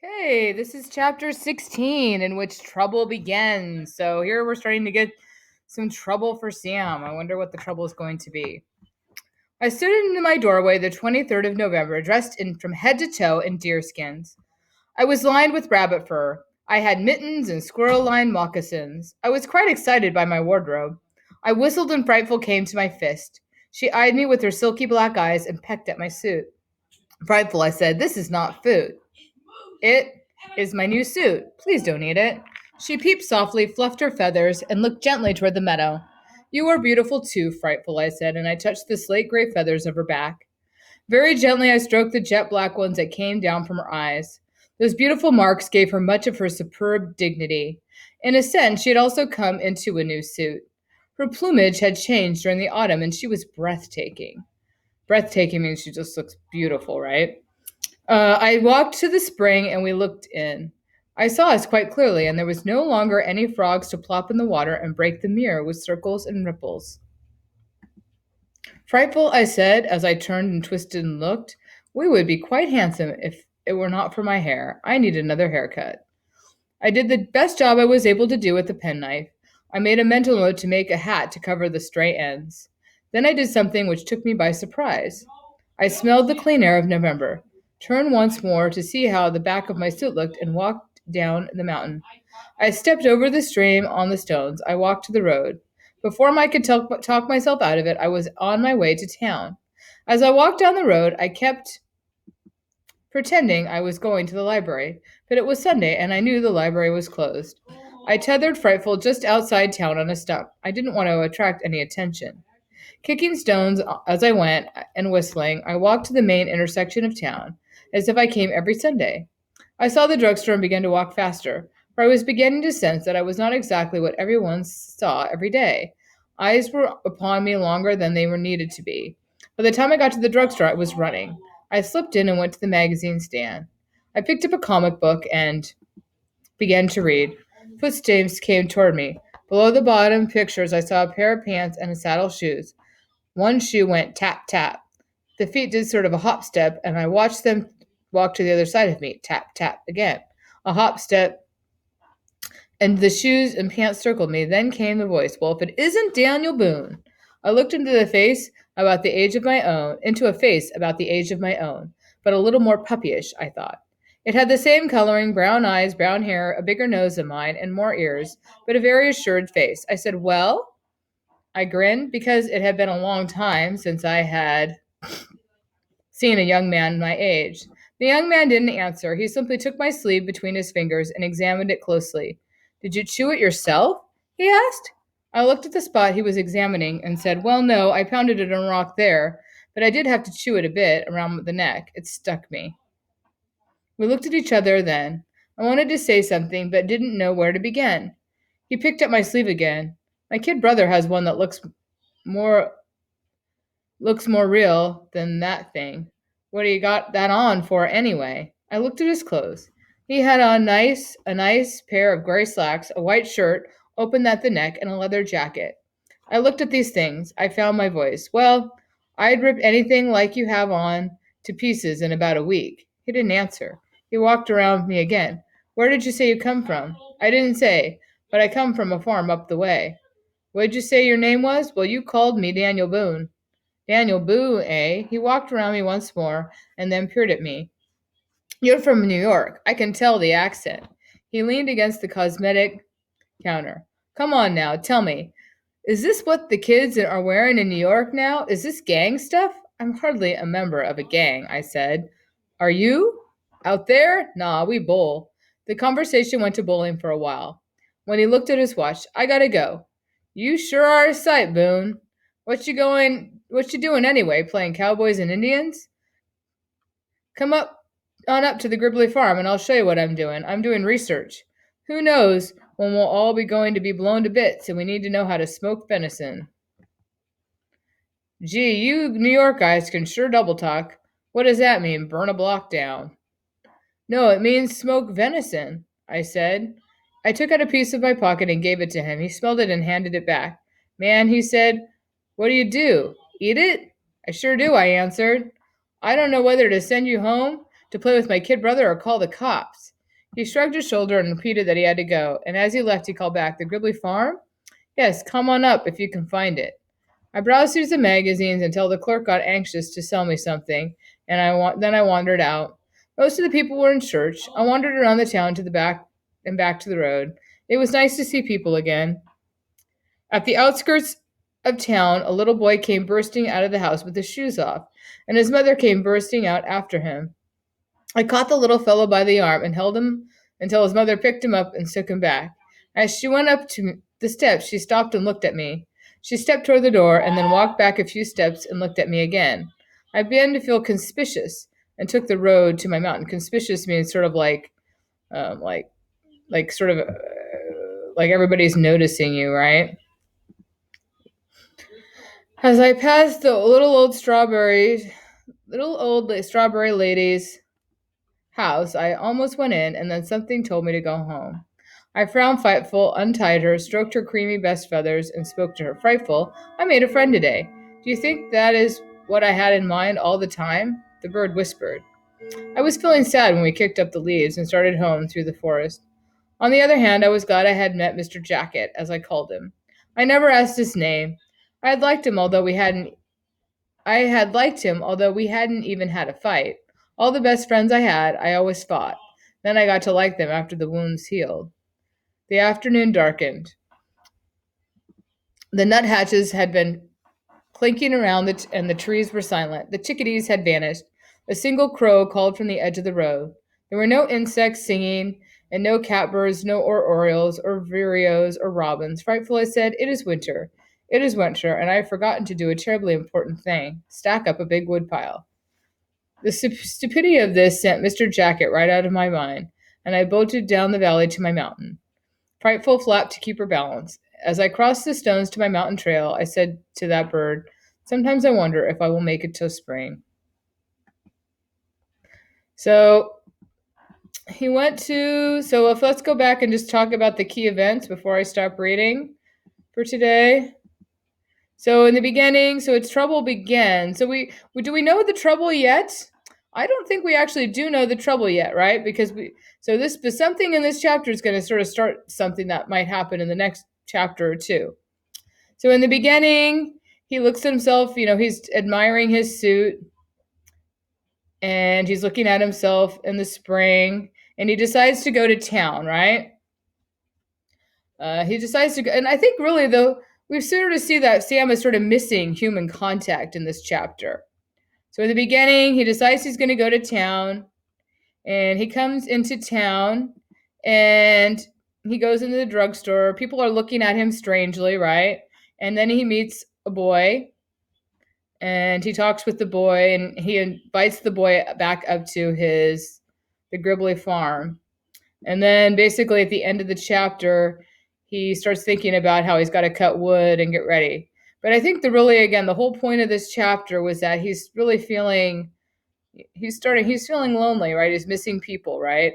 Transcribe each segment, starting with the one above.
Hey, this is chapter 16 in which trouble begins. So here we're starting to get some trouble for Sam. I wonder what the trouble is going to be. I stood in my doorway the 23rd of November, dressed in from head to toe in deerskins. I was lined with rabbit fur. I had mittens and squirrel lined moccasins. I was quite excited by my wardrobe. I whistled and Frightful came to my fist. She eyed me with her silky black eyes and pecked at my suit. Frightful, I said, this is not food. It is my new suit. Please don't eat it. She peeped softly, fluffed her feathers, and looked gently toward the meadow. You are beautiful too, Frightful, I said, and I touched the slate gray feathers of her back. Very gently, I stroked the jet black ones that came down from her eyes. Those beautiful marks gave her much of her superb dignity. In a sense, she had also come into a new suit. Her plumage had changed during the autumn, and she was breathtaking. Breathtaking means she just looks beautiful, right? I walked to the spring and we looked in. I saw us quite clearly, and there was no longer any frogs to plop in the water and break the mirror with circles and ripples. Frightful, I said, as I turned and twisted and looked. We would be quite handsome if it were not for my hair. I need another haircut. I did the best job I was able to do with the penknife. I made a mental note to make a hat to cover the stray ends. Then I did something which took me by surprise. I smelled the clean air of November, turned once more to see how the back of my suit looked, and walked down the mountain. I stepped over the stream on the stones. I walked to the road. Before I could talk myself out of it, I was on my way to town. As I walked down the road, I kept pretending I was going to the library, but it was Sunday and I knew the library was closed. I tethered Frightful just outside town on a stump. I didn't want to attract any attention. Kicking stones as I went and whistling, I walked to the main intersection of town, as if I came every Sunday. I saw the drugstore and began to walk faster, for I was beginning to sense that I was not exactly what everyone saw every day. Eyes were upon me longer than they were needed to be. By the time I got to the drugstore, I was running. I slipped in and went to the magazine stand. I picked up a comic book and began to read. Footsteps came toward me. Below the bottom pictures, I saw a pair of pants and a saddle shoes. One shoe went tap, tap. The feet did sort of a hop step, and I watched them walk to the other side of me. Tap, tap again. A hop step, and the shoes and pants circled me. Then came the voice. Well, if it isn't Daniel Boone. I looked into the face about the age of my own, into a face about the age of my own, but a little more puppyish, I thought. It had the same coloring, brown eyes, brown hair, a bigger nose than mine, and more ears, but a very assured face. I said, well, I grinned because it had been a long time since I had seen a young man my age. The young man didn't answer. He simply took my sleeve between his fingers and examined it closely. Did you chew it yourself? He asked. I looked at the spot he was examining and said, well, no, I pounded it on a rock there, but I did have to chew it a bit around the neck. It stuck me. We looked at each other then. I wanted to say something, but didn't know where to begin. He picked up my sleeve again. My kid brother has one that more looks more real than that thing. What do you got that on for anyway? I looked at his clothes. He had on a nice pair of gray slacks, a white shirt, open at the neck, and a leather jacket. I looked at these things. I found my voice. Well, I'd rip anything like you have on to pieces in about a week. He didn't answer. He walked around me again. Where did you say you come from? I didn't say, but I come from a farm up the way. What did you say your name was? Well, you called me Daniel Boone. Daniel Boone, eh? He walked around me once more and then peered at me. You're from New York. I can tell the accent. He leaned against the cosmetic counter. Come on now, tell me. Is this what the kids are wearing in New York now? Is this gang stuff? I'm hardly a member of a gang, I said. Are you? Out there? Nah, we bowl. The conversation went to bowling for a while. When he looked at his watch, I gotta go. You sure are a sight, Boone. What you doing anyway, playing cowboys and Indians? Come up on up to the Gribbly farm and I'll show you what I'm doing. I'm doing research. Who knows when we'll all be going to be blown to bits and we need to know how to smoke venison. Gee, you New York guys can sure double talk. What does that mean, burn a block down? No, it means smoke venison, I said. I took out a piece of my pocket and gave it to him. He smelled it and handed it back. Man, he said, what do you do? Eat it? I sure do, I answered. I don't know whether to send you home To play with my kid brother or call the cops? He shrugged his shoulder and repeated that he had to go, and as he left, he called back, "The Gribbly Farm? Yes, come on up if you can find it." I browsed through some magazines until the clerk got anxious to sell me something, and then I wandered out. Most of the people were in church. I wandered around the town to the back and back to the road. It was nice to see people again. At the outskirts of town, a little boy came bursting out of the house with his shoes off, and his mother came bursting out after him. I caught the little fellow by the arm and held him until his mother picked him up and took him back. As she went up to the steps, she stopped and looked at me. She stepped toward the door and then walked back a few steps and looked at me again. I began to feel conspicuous and took the road to my mountain. Conspicuous means sort of um, like, sort of like everybody's noticing you, right? As I passed the little old strawberry lady's house, I almost went in, and then something told me to go home. I frowned Frightful, untied her, stroked her creamy best feathers, and spoke to her. "Frightful, I made a friend today. Do you think that is what I had in mind all the time?" The bird whispered. I was feeling sad when we kicked up the leaves and started home through the forest. On the other hand, I was glad I had met Mr. Jacket, as I called him. I never asked his name. I had liked him, although we hadn't I had liked him, although we hadn't even had a fight. All the best friends I had, I always fought. Then I got to like them after the wounds healed. The afternoon darkened. The nuthatches had been clinking around, and the trees were silent. The chickadees had vanished. A single crow called from the edge of the road. There were no insects singing, and no catbirds, no orioles, or vireos, or robins. Frightful, I said, "It is winter. It is winter, and I have forgotten to do a terribly important thing: stack up a big woodpile." The stupidity of this sent Mr. Jacket right out of my mind, and I bolted down the valley to my mountain. Frightful flapped to keep her balance. As I crossed the stones to my mountain trail, I said to that bird, "Sometimes I wonder if I will make it till spring." So he went to. So if let's go back and just talk about the key events before I stop reading for today. So in the beginning, so its trouble began. So do we know the trouble yet? I don't think we actually do know the trouble yet, right? Because but something in this chapter is going to sort of start something that might happen in the next chapter or two. So in the beginning, he looks at himself, he's admiring his suit, and he's looking at himself in the spring, and he decides to go to town, right? He decides to go, and I think really though we sort of see that Sam is sort of missing human contact in this chapter. So in the beginning, he decides he's going to go to town, and he comes into town, and he goes into the drugstore. People are looking at him strangely, right? And then he meets a boy, and he talks with the boy, and he invites the boy back up to the Gribbly farm. And then basically at the end of the chapter, he starts thinking about how he's got to cut wood and get ready. But I think the whole point of this chapter was that he's really he's feeling lonely, right? He's missing people, right?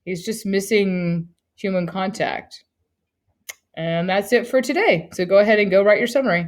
He's just missing human contact. And that's it for today. So go ahead and go write your summary.